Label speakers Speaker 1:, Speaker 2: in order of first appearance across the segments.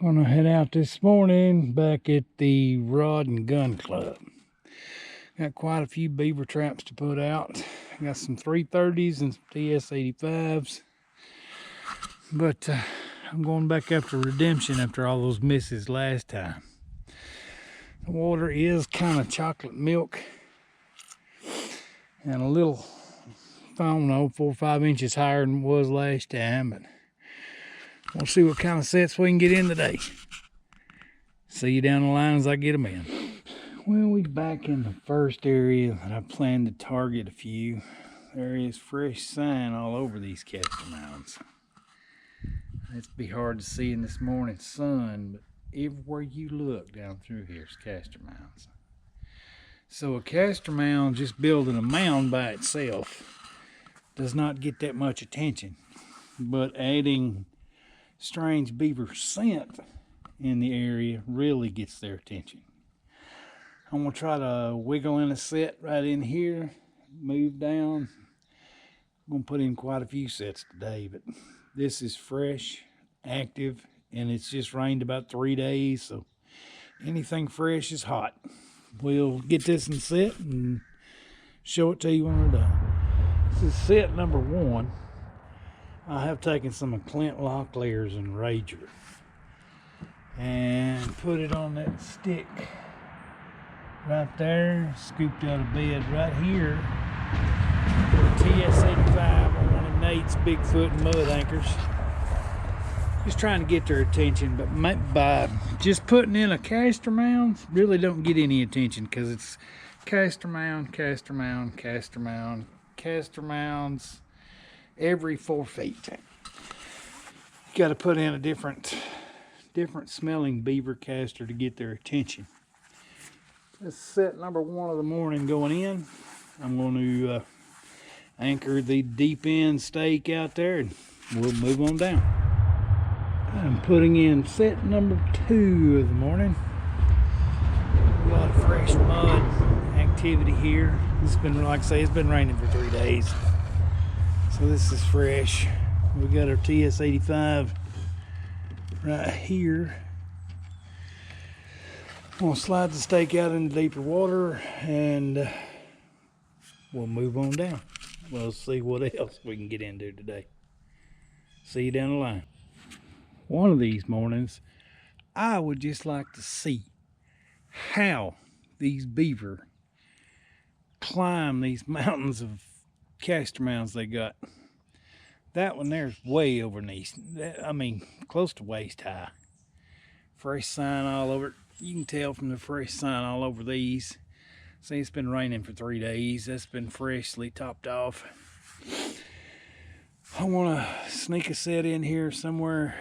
Speaker 1: Gonna head out this morning back at the Rod and Gun Club. Got quite a few beaver traps to put out. Got some 330s and some TS-85s. But I'm going back after redemption after all those misses last time. The water is kind of chocolate milk and a little, I don't know, 4 or 5 inches higher than it was last time. But we'll see what kind of sets we can get in today. See you down the line as I get them in. Well, we're back in the first area that I plan to target a few. There is fresh sign all over these castor mounds. It's be hard to see in this morning sun, but everywhere you look down through here is castor mounds. So a castor mound, just building a mound by itself, does not get that much attention. But adding strange beaver scent in the area really gets their attention. I'm gonna try to wiggle in a set right in here, move down. I'm gonna put in quite a few sets today, but this is fresh, active, and it's just rained about 3 days, so anything fresh is hot. We'll get this in set and show it to you when we're done. This is set number 1. I have taken some of Clint Locklear's and Rager and put it on that stick right there, scooped out a bed right here. TS-85 on one of Nate's Bigfoot and mud anchors. Just trying to get their attention, but by just putting in a castor mound really don't get any attention because it's castor mound, castor mound, castor mound, castor mounds every 4 feet. You got to put in a different smelling beaver castor to get their attention. This is set number 1 of the morning going in. I'm going to anchor the deep end stake out there and we'll move on down. I'm putting in set number 2 of the morning. A lot of fresh mud activity here. It's been, like I say, it's been raining for 3 days. So this is fresh. We got our TS-85 right here. I'm gonna slide the stake out into deeper water and we'll move on down. We'll see what else we can get into today. See you down the line. One of these mornings, I would just like to see how these beaver climb these mountains of castor mounds they got. That one there's way over knees. I mean, close to waist high. Fresh sign all over it. You can tell from the fresh sign all over these. See, it's been raining for 3 days. That's been freshly topped off. I want to sneak a set in here somewhere.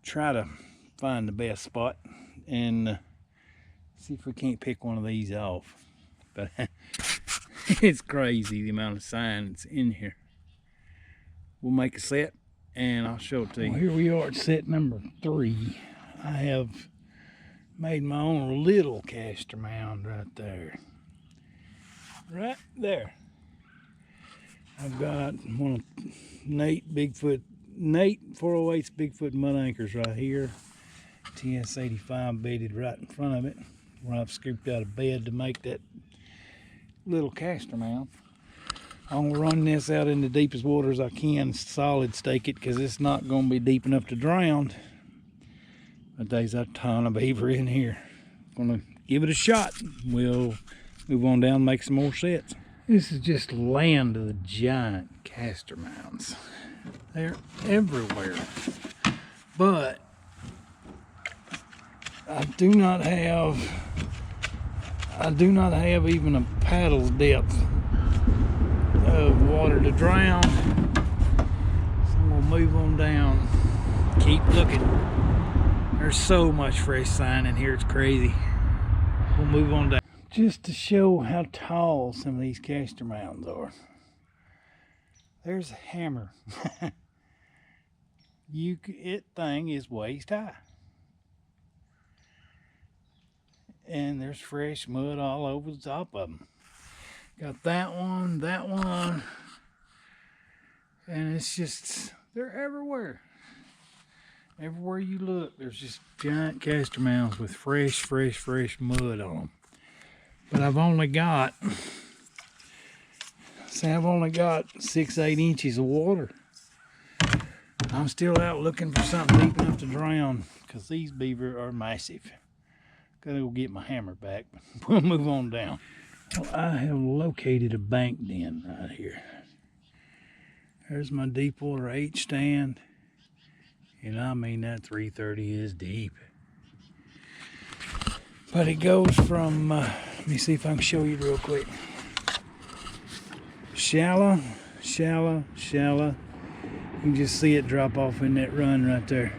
Speaker 1: Try to find the best spot and see if we can't pick one of these off. But it's crazy the amount of sign that's in here. We'll make a set and I'll show it to you. Well, here we are at set number 3. I have made my own little castor mound right there. Right there. I've got one of Nate 408's Bigfoot mud anchors right here. TS-85 bedded right in front of it, where I've scooped out a bed to make that little castor mound. I'm gonna run this out in the deepest water as I can, solid stake it, because it's not gonna be deep enough to drown. But there's a ton of beaver in here. Gonna give it a shot. We'll move on down and make some more sets. This is just land of the giant castor mounds. They're everywhere. But I do not have even a paddle's depth of water to drown. So I'm gonna move on down. Keep looking. There's so much fresh sign in here, it's crazy. We'll move on down. Just to show how tall some of these castor mounds are. There's a hammer. It thing is waist high. And there's fresh mud all over the top of them. Got that one, and it's just, they're everywhere. Everywhere you look, there's just giant castor mounds with fresh mud on them. But I've only got 6-8 inches of water. I'm still out looking for something deep enough to drown, because these beaver are massive. Gotta go get my hammer back, but we'll move on down. Well, I have located a bank den right here. There's my deep water H stand. And I mean, that 330 is deep. But it goes from, let me see if I can show you real quick. Shallow. You can just see it drop off in that run right there.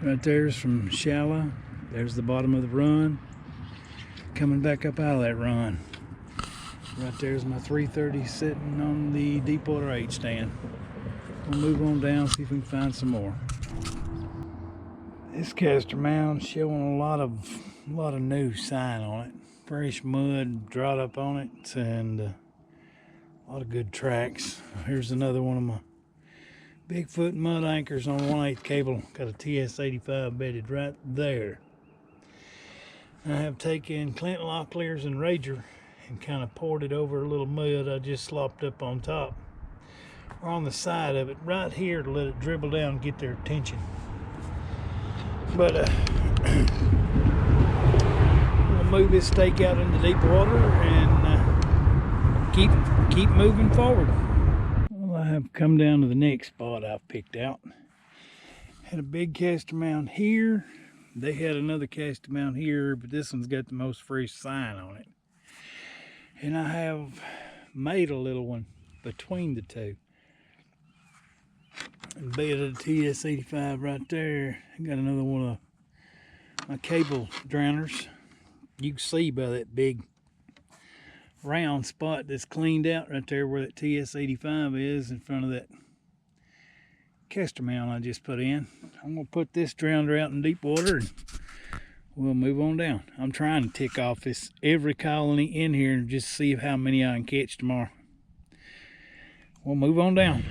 Speaker 1: Right there's from shallow. There's the bottom of the run. Coming back up out of that run. Right there's my 330 sitting on the deep water H stand. We'll move on down, see if we can find some more. This castor mound showing a lot of new sign on it. Fresh mud dried up on it, and a lot of good tracks. Here's another one of my Bigfoot mud anchors on 1/8 cable. Got a TS-85 bedded right there. I have taken Clint Locklear's and Rager and kind of poured it over a little mud I just slopped up on top, or on the side of it, right here, to let it dribble down and get their attention. But we'll move this stake out into deep water and keep moving forward. Well, I have come down to the next spot I've picked out. Had a big castor mound here. They had another castor mound here, but this one's got the most fresh sign on it. And I have made a little one between the two. And bedded a TS-85 right there. I got another one of my cable drowners. You can see by that big round spot that's cleaned out right there where that TS-85 is, in front of that castor mound I just put in. I'm gonna put this drowner out in deep water and we'll move on down. I'm trying to tick off every colony in here and just see how many I can catch tomorrow. We'll move on down.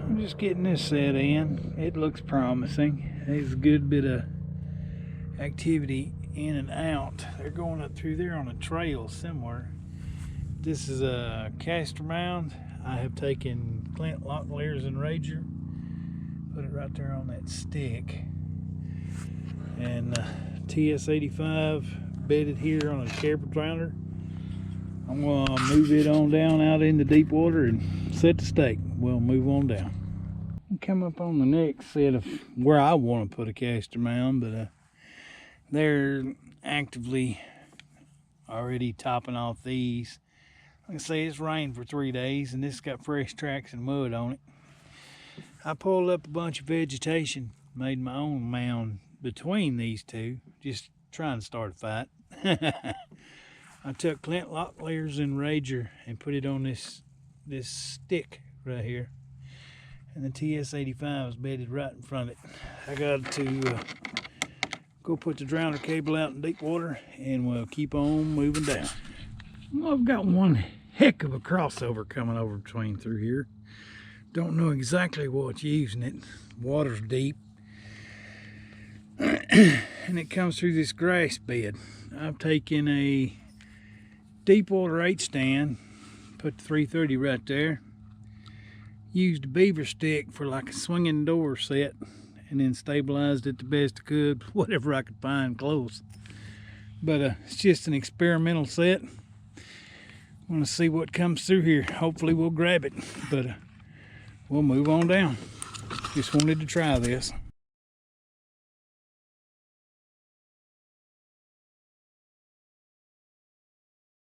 Speaker 1: I'm just getting this set in. It looks promising. There's a good bit of activity in and out. They're going up through there on a trail somewhere. This is a castor mound. I have taken Clint Locklear's and Rager, put it right there on that stick, and TS-85 bedded here on a cable drowner. I'm gonna move it on down out in the deep water and set the stake. We'll move on down. Come up on the next set of where I want to put a castor mound, but they're actively already topping off these. Like I say, it's rained for 3 days and this got fresh tracks and mud on it. I pulled up a bunch of vegetation, made my own mound between these two, just trying to start a fight. I took Clint Locklear's and Rager and put it on this stick right here. And the TS-85 is bedded right in front of it. I got to go put the drowner cable out in deep water and we'll keep on moving down. Well, I've got one heck of a crossover coming over through here. Don't know exactly what's using it. Water's deep. And it comes through this grass bed. I've taken a deep water H stand, put the 330 right there. Used a beaver stick for like a swinging door set, and then stabilized it the best I could, whatever I could find close. But it's just an experimental set. Want to see what comes through here. Hopefully we'll grab it, but we'll move on down. Just wanted to try this.